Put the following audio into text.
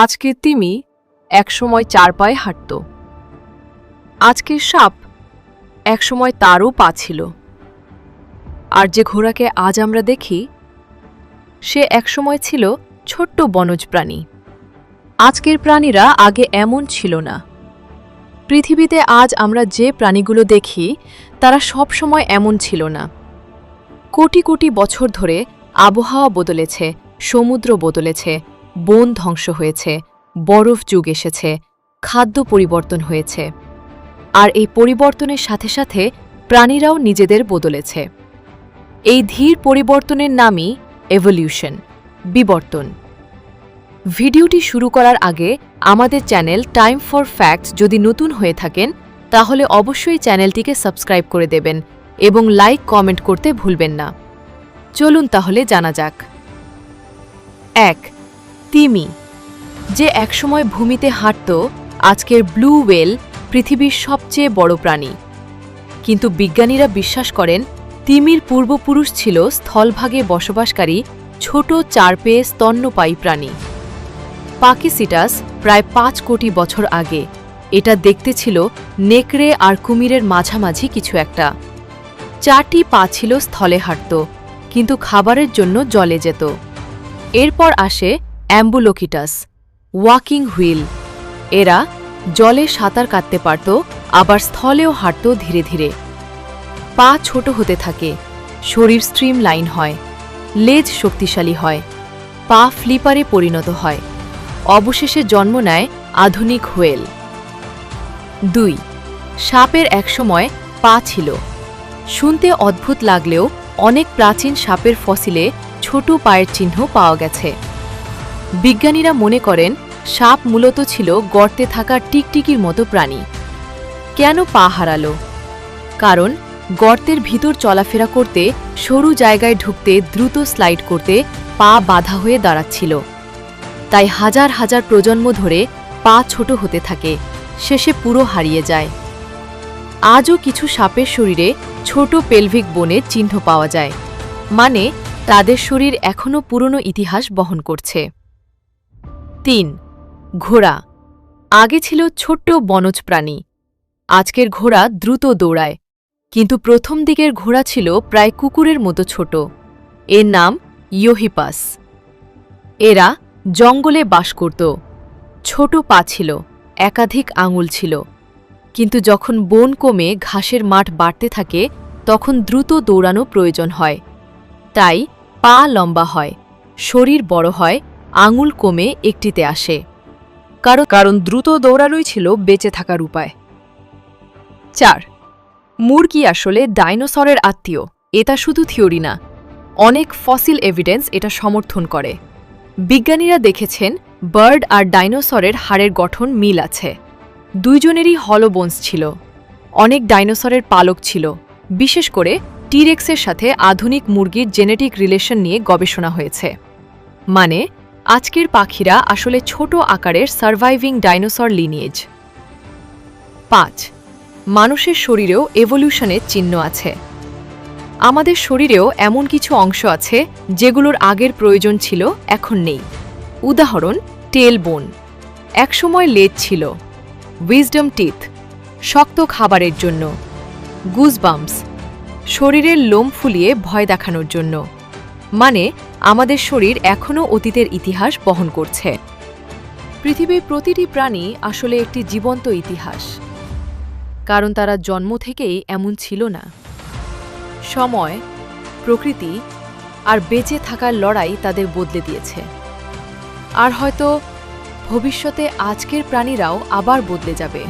আজকের তিমি একসময় চার পায়ে হাঁটত। আজকের সাপ একসময় তারও পা ছিল। আর যে ঘোড়াকে আজ আমরা দেখি সে একসময় ছিল ছোট্ট বনজ প্রাণী। আজকের প্রাণীরা আগে এমন ছিল না। পৃথিবীতে আজ আমরা যে প্রাণীগুলো দেখি তারা সব সময় এমন ছিল না। কোটি কোটি বছর ধরে আবহাওয়া বদলেছে, সমুদ্র বদলেছে, বন ধ্বংস হয়েছে, বরফ যুগ এসেছে, খাদ্য পরিবর্তন হয়েছে। আর এই পরিবর্তনের সাথে সাথে প্রাণীরাও নিজেদের বদলেছে। এই ধীর পরিবর্তনের নামই এভলিউশন, বিবর্তন। ভিডিওটি শুরু করার আগে আমাদের চ্যানেল টাইম ফর ফ্যাক্টস যদি নতুন হয়ে থাকেন তাহলে অবশ্যই চ্যানেলটিকে সাবস্ক্রাইব করে দেবেন এবং লাইক কমেন্ট করতে ভুলবেন না। চলুন তাহলে জানা যাক। ১. তিমি, যে একসময় ভূমিতে হাঁটত, আজকের ব্লু ওয়েল পৃথিবীর সবচেয়ে বড় প্রাণী। কিন্তু বিজ্ঞানীরা বিশ্বাস করেন তিমির পূর্বপুরুষ ছিল স্থলভাগে বসবাসকারী ছোট চারপেয়ে স্তন্যপায়ী প্রাণী পাকিসিটাস। প্রায় ৫ কোটি বছর আগে এটা দেখতে ছিল নেকড়ে আর কুমিরের মাঝামাঝি কিছু একটা। 4টি পা ছিল, স্থলে হাঁটত, কিন্তু খাবারের জন্য জলে যেত। এরপর আসে অ্যাম্বুলোকিটাস, ওয়াকিং হুইল। এরা জলে সাঁতার কাটতে পারত, আবার স্থলেও হাঁটত ধীরে ধীরে। পা ছোট হতে থাকে, শরীর স্ট্রিম লাইন হয়, লেজ শক্তিশালী হয়, পা ফ্লিপারে পরিণত হয়। অবশেষে জন্ম নেয় আধুনিক হোয়েল। ২. সাপের একসময় পা ছিল। শুনতে অদ্ভুত লাগলেও অনেক প্রাচীন সাপের ফসিলে ছোট পায়ের চিহ্ন পাওয়া গেছে। বিজ্ঞানীরা মনে করেন সাপ মূলত ছিল গর্তে থাকা টিকটিকির মতো প্রাণী। কেন পা হারালো? কারণ গর্তের ভিতর চলাফেরা করতে, সরু জায়গায় ঢুকতে, দ্রুত স্লাইড করতে পা বাধা হয়ে দাঁড়াচ্ছিল। তাই হাজার হাজার প্রজন্ম ধরে পা ছোট হতে থাকে, শেষে পুরো হারিয়ে যায়। আজও কিছু সাপের শরীরে ছোট পেলভিক বোনের চিহ্ন পাওয়া যায়, মানে তাদের শরীর এখনও পুরনো ইতিহাস বহন করছে। ৩. ঘোড়া, আগে ছিল ছোট্ট বনজ প্রাণী। আজকের ঘোড়া দ্রুত দৌড়ায়, কিন্তু প্রথম দিকের ঘোড়া ছিল প্রায় কুকুরের মতো ছোট। এর নাম ইয়োহিপাস। এরা জঙ্গলে বাস করত। ছোট পা ছিল, একাধিক আঙুল ছিল। কিন্তু যখন বন কমে ঘাসের মাঠ বাড়তে থাকে তখন দ্রুত দৌড়ানো প্রয়োজন হয়। তাই পা লম্বা হয়, শরীর বড় হয়, আঙুল কমে একটিতে আসে। কারণ দ্রুত দৌড়ানোই ছিল বেঁচে থাকার উপায়। ৪. মুরগি আসলে ডাইনোসরের আত্মীয়। এটা শুধু থিওরি না, অনেক ফসিল এভিডেন্স এটা সমর্থন করে। বিজ্ঞানীরা দেখেছেন বার্ড আর ডাইনোসরের হাড়ের গঠন মিল আছে। দুইজনেরই হলো বোনস ছিল। অনেক ডাইনোসরের পালক ছিল। বিশেষ করে টিরেক্সের সাথে আধুনিক মুরগির জেনেটিক রিলেশন নিয়ে গবেষণা হয়েছে। মানে আজকের পাখিরা আসলে ছোট আকারের সার্ভাইভিং ডাইনোসর লিনিয়েজ। ৫. মানুষের শরীরেও এভলিউশনের চিহ্ন আছে। আমাদের শরীরেও এমন কিছু অংশ আছে যেগুলোর আগের প্রয়োজন ছিল, এখন নেই। উদাহরণ টেল বোন, একসময় লেজ ছিল। উইজডম টিথ, শক্ত খাবারের জন্য। গুজবাম্পস, শরীরের লোম ফুলিয়ে ভয় দেখানোর জন্য। মানে আমাদের শরীর এখনও অতীতের ইতিহাস বহন করছে। পৃথিবীর প্রতিটি প্রাণী আসলে একটি জীবন্ত ইতিহাস, কারণ তারা জন্ম থেকেই এমন ছিল না। সময়, প্রকৃতি আর বেঁচে থাকার লড়াই তাদের বদলে দিয়েছে। আর হয়তো ভবিষ্যতে আজকের প্রাণীরাও আবার বদলে যাবে।